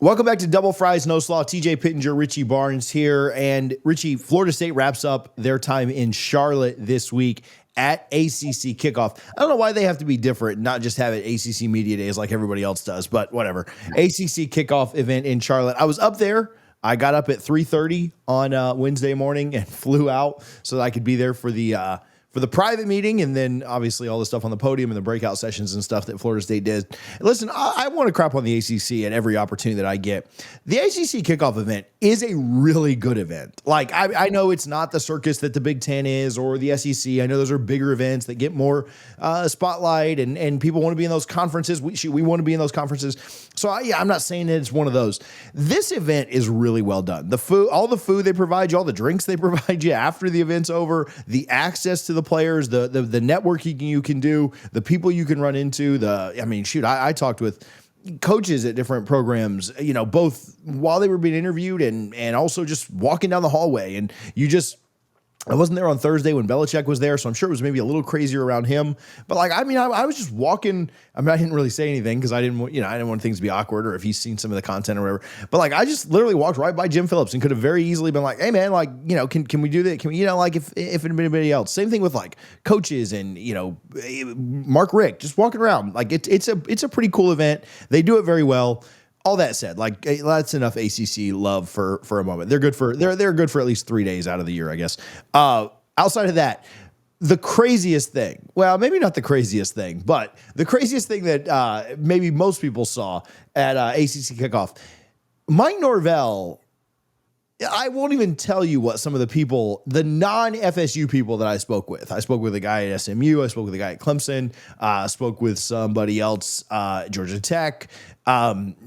Welcome back to Double Fries No Slaw. TJ Pittenger, Richie Barnes here. And Richie, Florida State wraps up their time in Charlotte this week at ACC Kickoff. I don't know why they have to be different, not just have it ACC Media Days like everybody else does, but whatever. ACC Kickoff event in Charlotte. I was up there. I got up at 3:30 on Wednesday morning and flew out so that I could be there for the private meeting, and then obviously all the stuff on the podium and the breakout sessions and stuff that Florida State did. Listen, I want to crap on the ACC at every opportunity that I get. The ACC Kickoff event is a really good event. Like, I know it's not the circus that the Big Ten is or the SEC. I know those are bigger events that get more spotlight, and people want to be in those conferences. We want to be in those conferences. So, I'm not saying that it's one of those. This event is really well done. The food, all the food they provide you, all the drinks they provide you after the event's over, the access to the players, the networking you can do, the people you can run into. I talked with coaches at different programs, both while they were being interviewed and also just walking down the hallway. And I wasn't there on Thursday when Belichick was there, so I'm sure it was maybe a little crazier around him. But I was just walking. I didn't really say anything because I didn't want things to be awkward, or if he's seen some of the content or whatever. But I just literally walked right by Jim Phillips and could have very easily been like, "Hey man, can we do that? Can we, if anybody else?" Same thing with coaches and Mark Richt, just walking around. It's a pretty cool event. They do it very well. All that said, that's enough ACC love for a moment. They're good for at least 3 days out of the year, I guess. Outside of that, the craziest thing, well, maybe not the craziest thing, but the craziest thing that maybe most people saw at ACC Kickoff, Mike Norvell. I won't even tell you what some of the non-FSU people that I spoke with. I spoke with a guy at SMU. I spoke with a guy at Clemson. Spoke with somebody else, Georgia Tech.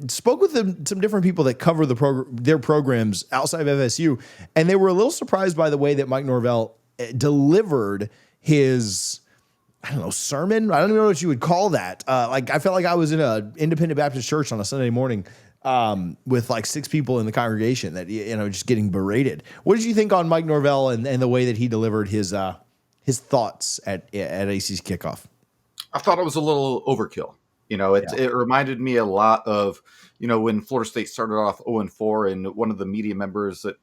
Spoke with some different people that cover their programs outside of FSU, and they were a little surprised by the way that Mike Norvell delivered his, sermon. I don't even know what you would call that. I felt like I was in an independent Baptist church on a Sunday morning with 6 people in the congregation that, just getting berated. What did you think on Mike Norvell and the way that he delivered his thoughts at ACC Kickoff? I thought it was a little overkill. It reminded me a lot of, when Florida State started off 0-4, and one of the media members that,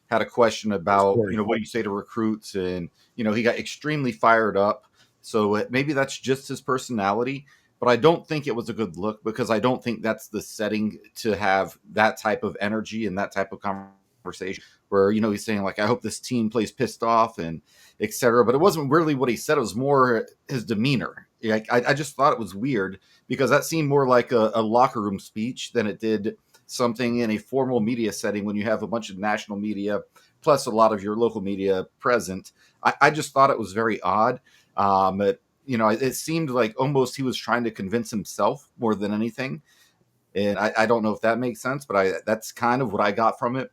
had a question about, what do you say to recruits? And, he got extremely fired up. So maybe that's just his personality. But I don't think it was a good look, because I don't think that's the setting to have that type of energy and that type of conversation where, he's saying I hope this team plays pissed off and et cetera. But it wasn't really what he said. It was more his demeanor. I just thought it was weird, because that seemed more like a locker room speech than it did something in a formal media setting when you have a bunch of national media plus a lot of your local media present. I just thought it was very odd. It seemed like almost he was trying to convince himself more than anything. And I don't know if that makes sense, but that's kind of what I got from it.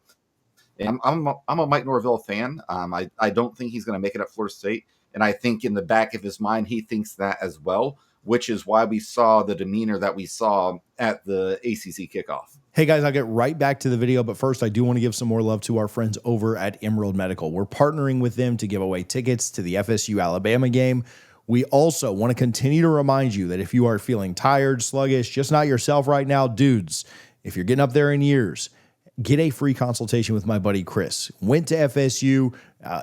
And I'm a Mike Norvell fan. I don't think he's going to make it at Florida State. And I think in the back of his mind, he thinks that as well, which is why we saw the demeanor that we saw at the ACC Kickoff. Hey guys, I'll get right back to the video, but first I do want to give some more love to our friends over at Emerald Medical. We're partnering with them to give away tickets to the FSU Alabama game. We also want to continue to remind you that if you are feeling tired, sluggish, just not yourself right now, dudes, if you're getting up there in years, get a free consultation with my buddy Chris. Went to FSU,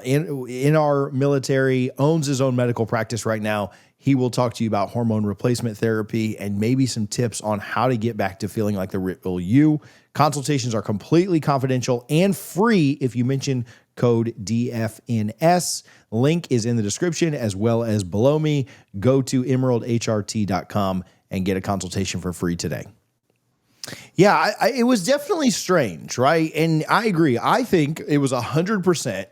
in our military, owns his own medical practice right now. He will talk to you about hormone replacement therapy and maybe some tips on how to get back to feeling like the real you. Consultations are completely confidential and free if you mention code DFNS. Link is in the description as well as below me. Go to emeraldhrt.com and get a consultation for free today. Yeah, it was definitely strange, right? And I agree. I think it was 100%.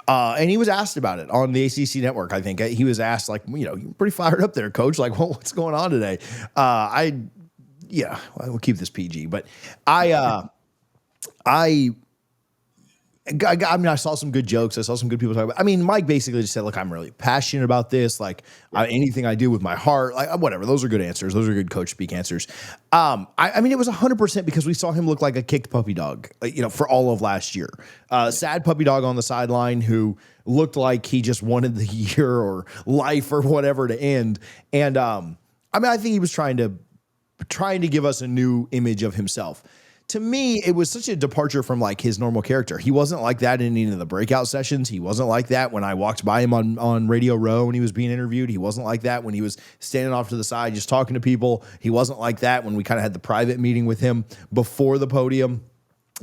And he was asked about it on the ACC network. I think he was asked, you're pretty fired up there, coach. What's going on today? We'll keep this PG, but I saw some good jokes. I saw some good people talk about. Mike basically just said, "Look, I'm really passionate about this. Anything I do with my heart, whatever." Those are good answers. Those are good coach speak answers. It was 100% because we saw him look like a kicked puppy dog, for all of last year. Sad puppy dog on the sideline who looked like he just wanted the year or life or whatever to end. And I think he was trying to give us a new image of himself. to me, it was such a departure from like his normal character. He wasn't like that in any of the breakout sessions. He wasn't like that when I walked by him on Radio Row when he was being interviewed. He wasn't like that when he was standing off to the side just talking to people. He wasn't like that when we kind of had the private meeting with him before the podium.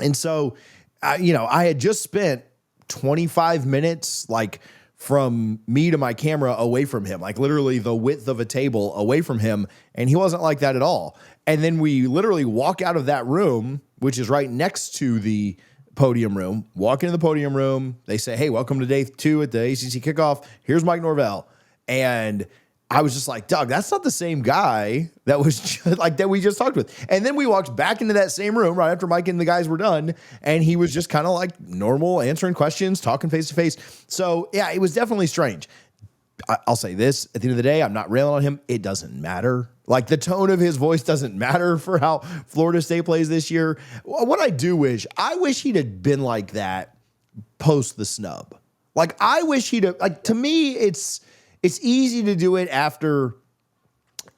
And so, I had just spent 25 minutes like from me to my camera away from him, like literally the width of a table away from him. And he wasn't like that at all. And then we literally walk out of that room, which is right next to the podium room, walk into the podium room. They say, hey, welcome to day 2 at the ACC Kickoff. Here's Mike Norvell. And I was just like, Doug, that's not the same guy that was just like that we just talked with. And then we walked back into that same room right after Mike and the guys were done. And he was just kind of like normal, answering questions, talking face to face. So yeah, it was definitely strange. I'll say this at the end of the day, I'm not railing on him. It doesn't matter. Like the tone of his voice doesn't matter for how Florida State plays this year. What I wish he'd have been like that post the snub. Like I wish he'd have, like, to me, it's easy to do it after,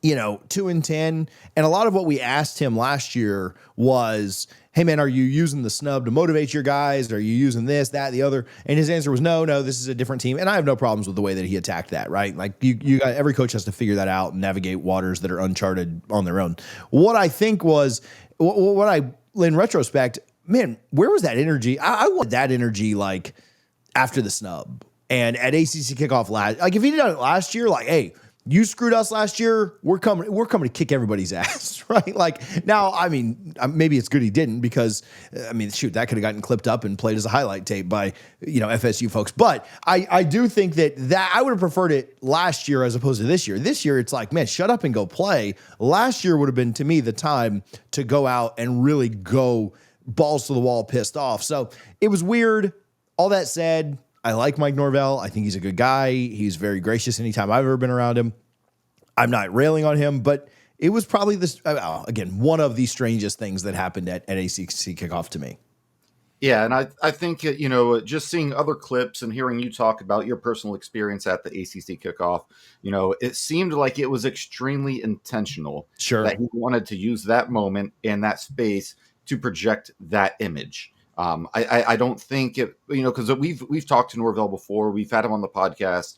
2-10. And a lot of what we asked him last year was, hey man, are you using the snub to motivate your guys? Are you using this, that, the other? And his answer was no, this is a different team. And I have no problems with the way that he attacked that, right? Like you got, every coach has to figure that out and navigate waters that are uncharted on their own. What I think was, in retrospect, man, where was that energy? I want that energy like after the snub. And at ACC Kickoff like if he done it last year, like, hey, you screwed us last year, we're coming to kick everybody's ass, right? Like now, I mean, maybe it's good he didn't because, shoot, that could have gotten clipped up and played as a highlight tape by, FSU folks. But I do think that I would have preferred it last year as opposed to this year. This year, it's like, man, shut up and go play. Last year would have been, to me, the time to go out and really go balls to the wall, pissed off. So it was weird. All that said, I like Mike Norvell. I think he's a good guy. He's very gracious anytime I've ever been around him. I'm not railing on him, but it was probably again, one of the strangest things that happened at ACC Kickoff to me. Yeah, and I think, just seeing other clips and hearing you talk about your personal experience at the ACC Kickoff, it seemed like it was extremely intentional. Sure. That he wanted to use that moment and that space to project that image. I don't think it, because we've talked to Norvell before. We've had him on the podcast.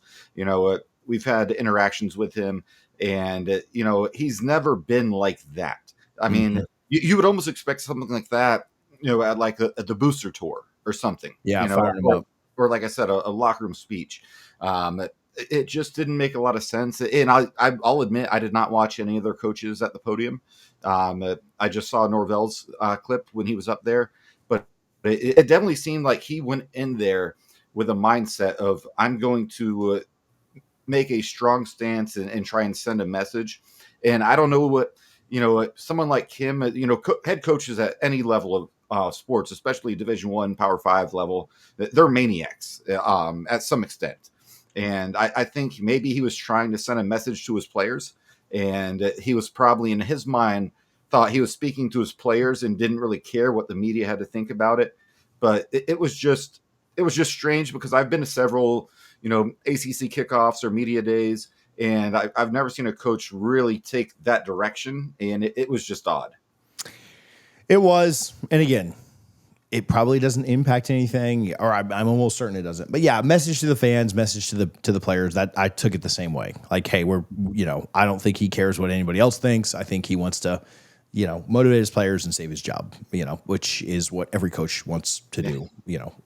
We've had interactions with him, and he's never been like that. I mean, you would almost expect something like that, at like the booster tour or something. Yeah, or like I said, a locker room speech. It just didn't make a lot of sense. And I'll admit, I did not watch any of their coaches at the podium. I just saw Norvell's clip when he was up there. It definitely seemed like he went in there with a mindset of, I'm going to make a strong stance and try and send a message. And I don't know what, someone like him, head coaches at any level of sports, especially Division I, Power 5 level, they're maniacs at some extent. And I think maybe he was trying to send a message to his players, and he was probably in his mind thought he was speaking to his players and didn't really care what the media had to think about it. But it was just strange because I've been to several, ACC kickoffs or media days, and I've never seen a coach really take that direction. And it was just odd. It was. And again, it probably doesn't impact anything, or I'm almost certain it doesn't. But yeah, message to the fans, message to the players. That I took it the same way. Like, hey, I don't think he cares what anybody else thinks. I think he wants to, motivate his players and save his job, which is what every coach wants to do,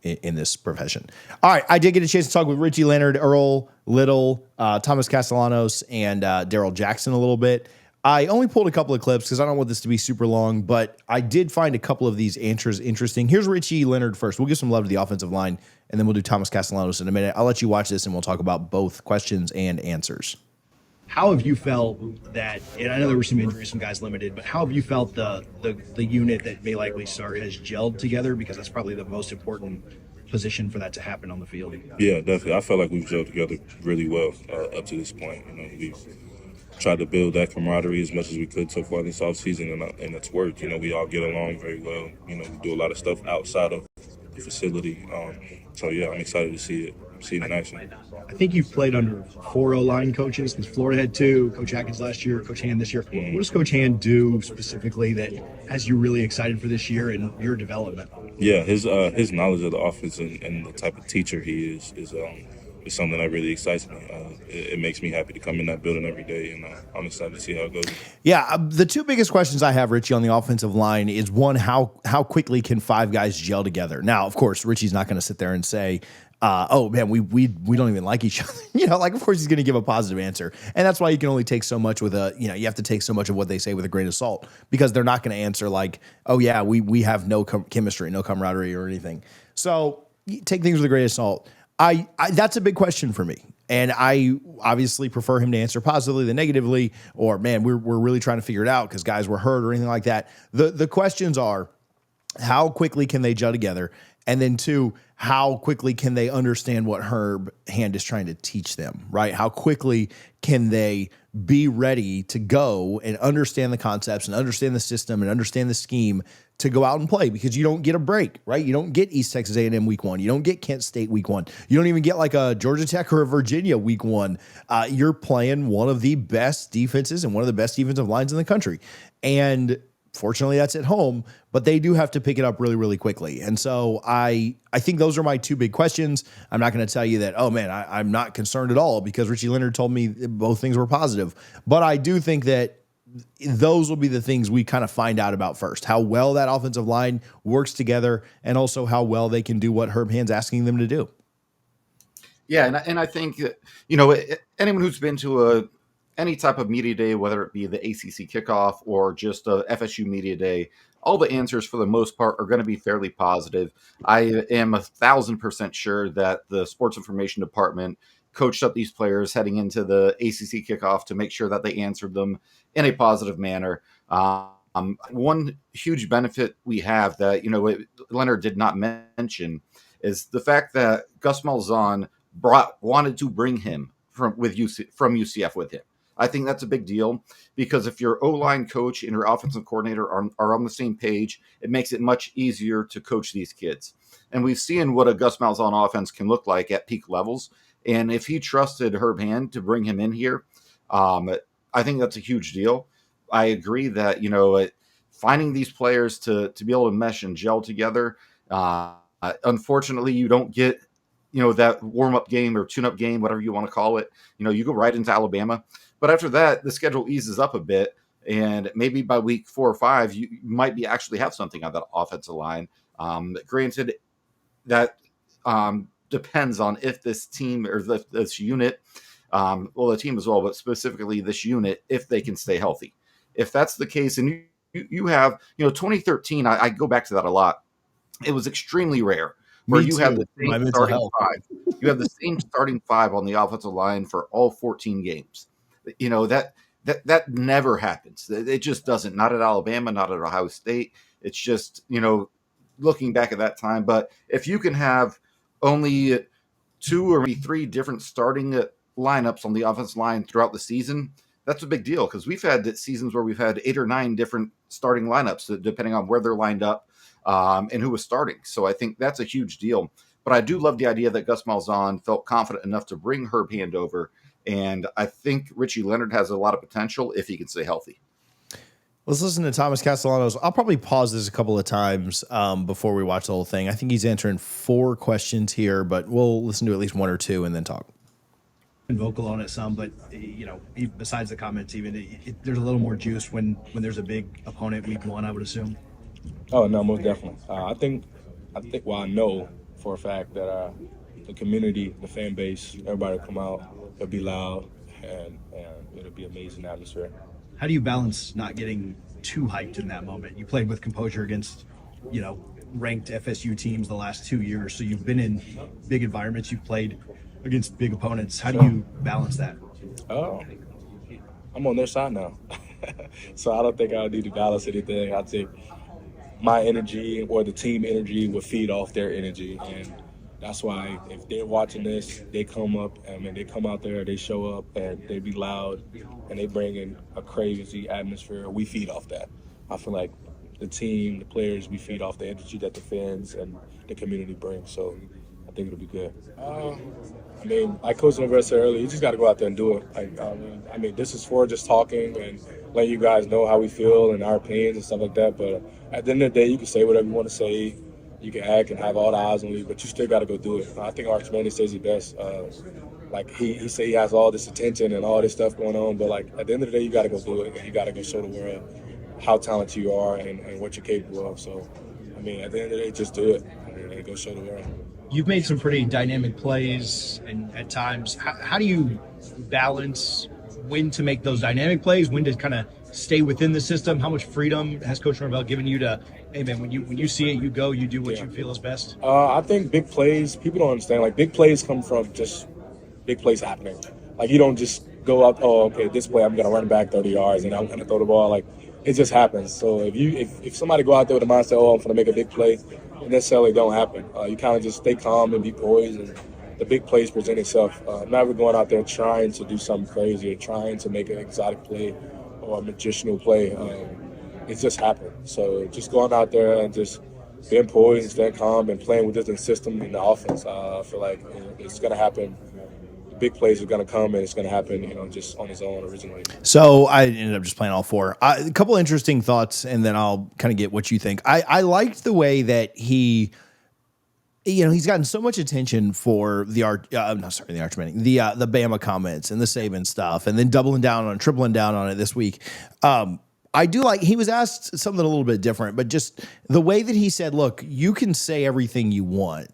in this profession. All right. I did get a chance to talk with Richie Leonard, Earl Little, Thomas Castellanos, and Daryl Jackson a little bit. I only pulled a couple of clips because I don't want this to be super long, but I did find a couple of these answers interesting. Here's Richie Leonard first. We'll give some love to the offensive line, and then we'll do Thomas Castellanos in a minute. I'll let you watch this, and we'll talk about both questions and answers. How have you felt that, and I know there were some injuries, some guys limited, but how have you felt the unit that may likely start has gelled together? Because that's probably the most important position for that to happen on the field. Yeah, definitely. I felt like we've gelled together really well up to this point. We've tried to build that camaraderie as much as we could so far this offseason, and it's worked. We all get along very well. We do a lot of stuff outside of the facility. So, yeah, I'm excited to see it see it in action. I think you've played under 4 O-line coaches because Florida had 2, Coach Atkins last year, Coach Hand this year. What does Coach Hand do specifically that has you really excited for this year and your development? Yeah, his knowledge of the offense and the type of teacher he is something that really excites me. It makes me happy to come in that building every day, and I'm excited to see how it goes. Yeah, the two biggest questions I have, Richie, on the offensive line is one, how quickly can 5 guys gel together? Now, of course, Richie's not going to sit there and say, oh man, we don't even like each other. Like of course he's going to give a positive answer, and that's why you can only take so much with you have to take so much of what they say with a grain of salt, because they're not going to answer like, oh yeah, we have no chemistry, no camaraderie or anything. So you take things with a grain of salt. I that's a big question for me, and I obviously prefer him to answer positively than negatively, or man, we're really trying to figure it out because guys were hurt or anything like that. The questions are, how quickly can they gel together? And then 2, how quickly can they understand what Herb Hand is trying to teach them, right? How quickly can they be ready to go and understand the concepts and understand the system and understand the scheme to go out and play? Because you don't get a break, right? You don't get East Texas A&M week 1. You don't get Kent State week 1. You don't even get like a Georgia Tech or a Virginia week 1. You're playing one of the best defenses and one of the best defensive lines in the country. And fortunately, that's at home, but they do have to pick it up really, really quickly. And so I think those are my 2 big questions. I'm not going to tell you that, oh man, I'm not concerned at all, because Richie Leonard told me both things were positive. But I do think that those will be the things we kind of find out about first, how well that offensive line works together, and also how well they can do what Herb Hand's asking them to do. Yeah, and I think anyone who's been to any type of media day, whether it be the ACC Kickoff or just a FSU media day, all the answers for the most part are going to be fairly positive. I am 1,000% sure that the sports information department coached up these players heading into the ACC Kickoff to make sure that they answered them in a positive manner. One huge benefit we have that Leonard did not mention is the fact that Gus Malzahn wanted to bring him from UCF with him. I think that's a big deal, because if your O-line coach and your offensive coordinator are on the same page, it makes it much easier to coach these kids. And we've seen what a Gus Malzahn offense can look like at peak levels. And if he trusted Herb Hand to bring him in here, I think that's a huge deal. I agree that, finding these players to be able to mesh and gel together, unfortunately, you don't get, that warm-up game or tune-up game, whatever you want to call it. You go right into Alabama. But after that, the schedule eases up a bit, and maybe by week 4 or 5, you might actually have something on that offensive line. Granted, that depends on if this team or this unit, the team as well, but specifically this unit, if they can stay healthy. If that's the case, and you have, 2013, I go back to that a lot. It was extremely rare where you have the same starting 5. You have the same starting 5 on the offensive line for all 14 games. That never happens. It just doesn't. Not at Alabama, not at Ohio State. It's just, looking back at that time. But if you can have only 2 or maybe 3 different starting lineups on the offensive line throughout the season, that's a big deal, because we've had seasons where we've had 8 or 9 different starting lineups, depending on where they're lined up and who was starting. So I think that's a huge deal. But I do love the idea that Gus Malzahn felt confident enough to bring Herb Hand over. And I think Richie Leonard has a lot of potential if he can stay healthy. Let's listen to Thomas Castellanos. I'll probably pause this a couple of times before we watch the whole thing. I think he's answering 4 questions here, but we'll listen to at least 1 or 2 and then talk. Been vocal on it some, but besides the comments, even there's a little more juice when there's a big opponent week 1, I would assume. Oh no, most definitely. I think. Well, I know for a fact that the community, the fan base, everybody will come out. It'll be loud, and it'll be amazing atmosphere. How do you balance not getting too hyped in that moment? You played with composure against, ranked FSU teams the last 2 years, so you've been in big environments. You've played against big opponents. How do you balance that? Oh, I'm on their side now, so I don't think I need to balance anything. I think my energy or the team energy will feed off their energy, and that's why if they're watching this, they come up, they come out there, they show up, and they be loud, and they bring in a crazy atmosphere. We feed off that. I feel like the team, the players, we feed off the energy that the fans and the community bring. So think it'll be good. I mean, like Coach Norvell said earlier, you just got to go out there and do it. I mean, this is for just talking and letting you guys know how we feel and our opinions and stuff like that. But at the end of the day, you can say whatever you want to say. You can act and have all the eyes on you, but you still got to go do it. I think Arch Manning says it best. Like he say he has all this attention and all this stuff going on, but like at the end of the day, you got to go do it, and you got to go show the world how talented you are and what you're capable of. So, I mean, at the end of the day, just do it and go show the world. You've made some pretty dynamic plays, and at times, how do you balance when to make those dynamic plays, when to kind of stay within the system? How much freedom has Coach Norvell given you to, hey man, when you see it, you go, you do what you feel is best? I think big plays, people don't understand. Like big plays come from just big plays happening. Like you don't just go up, oh, okay, this play I'm gonna run back 30 yards and I'm gonna throw the ball. Like it just happens. So if somebody go out there with the mindset, oh, I'm gonna make a big play, it necessarily don't happen. You kind of just stay calm and be poised, and the big plays present itself. Never going out there trying to do something crazy or trying to make an exotic play or a magicianal play. It just happened. So just going out there and just being poised and staying calm and playing within the system and the offense, I feel like it's going to happen. The big plays are going to come, and it's going to happen, just on his own originally. So I ended up just playing all four. A couple interesting thoughts, and then I'll kind of get what you think. I liked the way that he's gotten so much attention for the Arch Manning, the Bama comments and the Saban stuff, and then tripling down on it this week. I do like, he was asked something a little bit different, but just the way that he said, look, you can say everything you want,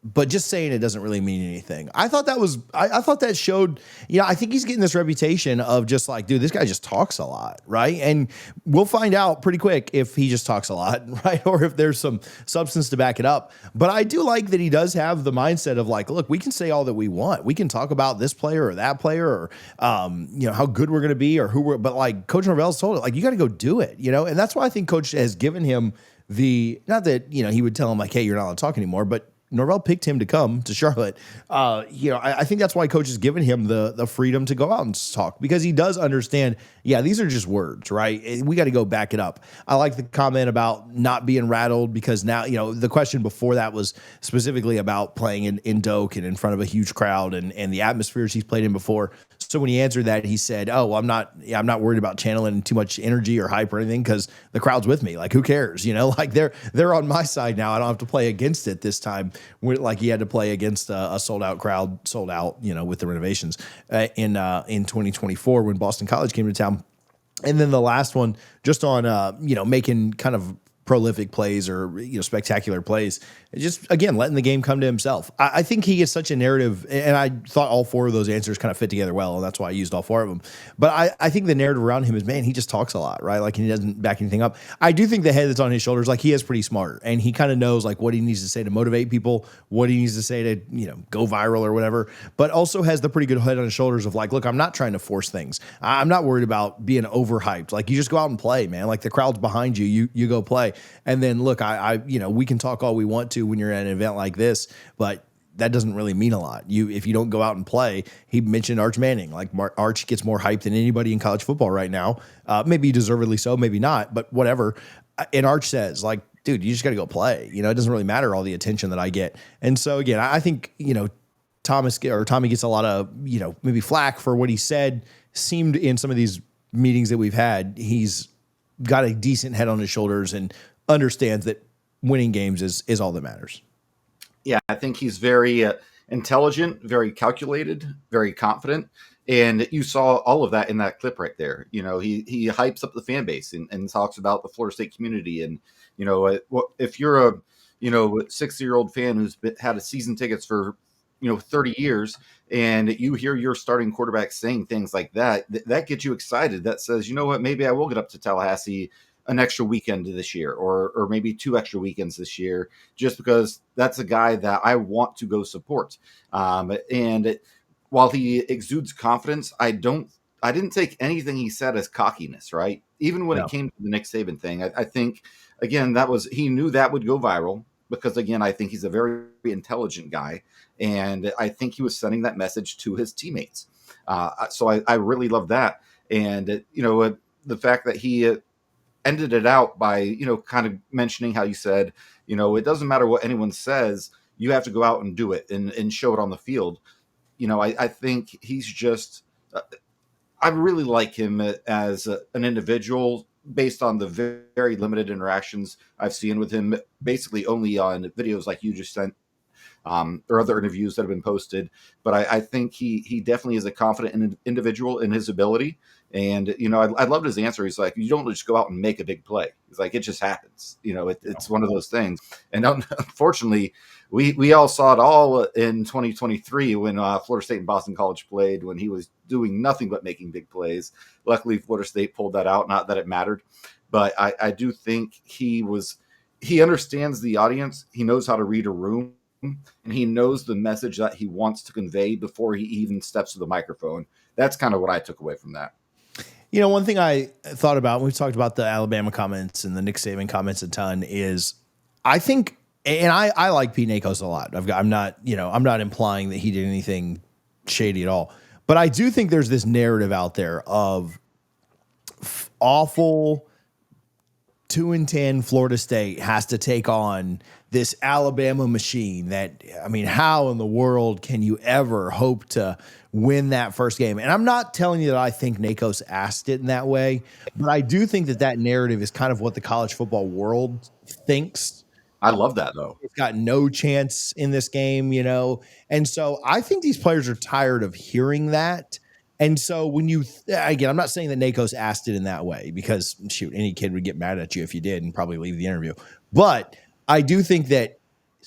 but just saying it doesn't really mean anything. I thought that showed, I think he's getting this reputation of just like, dude, this guy just talks a lot, right? And we'll find out pretty quick if he just talks a lot, right? Or if there's some substance to back it up. But I do like that he does have the mindset of like, look, we can say all that we want. We can talk about this player or that player or, how good we're going to be or but like Coach Norvell's told it, like, you got to go do it, and that's why I think Coach has given him not that, he would tell him like, hey, you're not allowed to talk anymore, but Norvell picked him to come to Charlotte. I think that's why Coach has given him the freedom to go out and talk, because he does understand, these are just words, right? We got to go back it up. I like the comment about not being rattled, because now, the question before that was specifically about playing in Doak and in front of a huge crowd and the atmospheres he's played in before. So when he answered that, he said, "Oh, well, I'm not worried about channeling too much energy or hype or anything, because the crowd's with me. Like, who cares? Like they're on my side now. I don't have to play against it this time. Like he had to play against a sold out crowd, sold out, with the renovations in 2024 when Boston College came to town." And then the last one, just on making kind of prolific plays or spectacular plays, just again letting the game come to himself. I think he gets such a narrative, and I thought all four of those answers kind of fit together well, and that's why I used all four of them. But I think the narrative around him is, man, he just talks a lot, right? Like, he doesn't back anything up. I do think the head that's on his shoulders, like, he is pretty smart, and he kind of knows like what he needs to say to motivate people, what he needs to say to go viral or whatever, but also has the pretty good head on his shoulders of like, look, I'm not trying to force things. I'm not worried about being overhyped. Like, you just go out and play, man. Like, the crowd's behind you, you go play. And then look, we can talk all we want to when you're at an event like this, but that doesn't really mean a lot. If you don't go out and play, he mentioned Arch Manning. Like, Arch gets more hype than anybody in college football right now. Maybe deservedly so, maybe not, but whatever. And Arch says, like, dude, you just got to go play. It doesn't really matter all the attention that I get. And so again, I think, Tommy gets a lot of, maybe flack for what he said. Seemed in some of these meetings that we've had, he's got a decent head on his shoulders and understands that winning games is all that matters. Yeah, I think he's very intelligent, very calculated, very confident. And you saw all of that in that clip right there. He hypes up the fan base and talks about the Florida State community. And, if you're a, 60-year-old fan who's had a season tickets for, 30 years, and you hear your starting quarterback saying things like that, that gets you excited. That says, you know what, maybe I will get up to Tallahassee an extra weekend this year, or maybe 2 extra weekends this year, just because that's a guy that I want to go support. And while he exudes confidence, I didn't take anything he said as cockiness, right? Even when it came to the Nick Saban thing, I think, again, he knew that would go viral, because, again, I think he's a very intelligent guy, and I think he was sending that message to his teammates. So I really love that. And, the fact that he ended it out by, kind of mentioning how you said, it doesn't matter what anyone says, you have to go out and do it and show it on the field. I think he's just, I really like him as an individual based on the very limited interactions I've seen with him, basically only on videos like you just sent, or other interviews that have been posted. But I think he definitely is a confident individual in his ability. And, I loved his answer. He's like, you don't just go out and make a big play. He's like, it just happens. It's one of those things. And unfortunately, we all saw it all in 2023 when Florida State and Boston College played, when he was doing nothing but making big plays. Luckily, Florida State pulled that out. Not that it mattered. But I do think he understands the audience. He knows how to read a room. And he knows the message that he wants to convey before he even steps to the microphone. That's kind of what I took away from that. One thing I thought about when we talked about the Alabama comments and the Nick Saban comments a ton is, I think, and I like Pete Nakos a lot. I'm not implying that he did anything shady at all, but I do think there's this narrative out there of awful 2-10 Florida State has to take on this Alabama machine that, how in the world can you ever hope to win that first game? And I'm not telling you that I think Nakos asked it in that way, but I do think that narrative is kind of what the college football world thinks. I love that, though. It's got no chance in this game, And so I think these players are tired of hearing that. And so again, I'm not saying that Nakos asked it in that way, because shoot, any kid would get mad at you if you did and probably leave the interview. But I do think that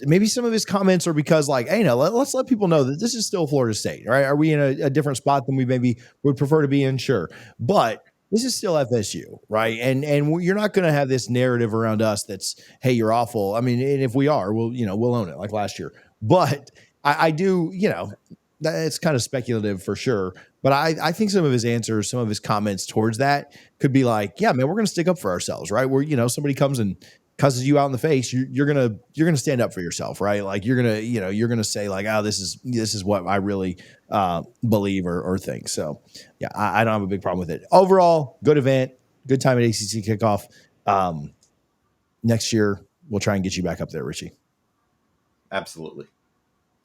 maybe some of his comments are because, like, hey, let's let people know that this is still Florida State, right? Are we in a different spot than we maybe would prefer to be in? Sure. But this is still FSU, right? And you're not going to have this narrative around us that's, hey, you're awful. And if we are, we'll own it like last year. But I do, it's kind of speculative for sure. But I think some of his answers, some of his comments towards that could be like, yeah, man, we're going to stick up for ourselves, right? Where, somebody comes and cusses you out in the face, you're gonna stand up for yourself, right? Like you're gonna say like, oh, this is what I really believe or think. So yeah, I don't have a big problem with it. Overall, good event, good time at ACC Kickoff. Next year we'll try and get you back up there, Richie. Absolutely.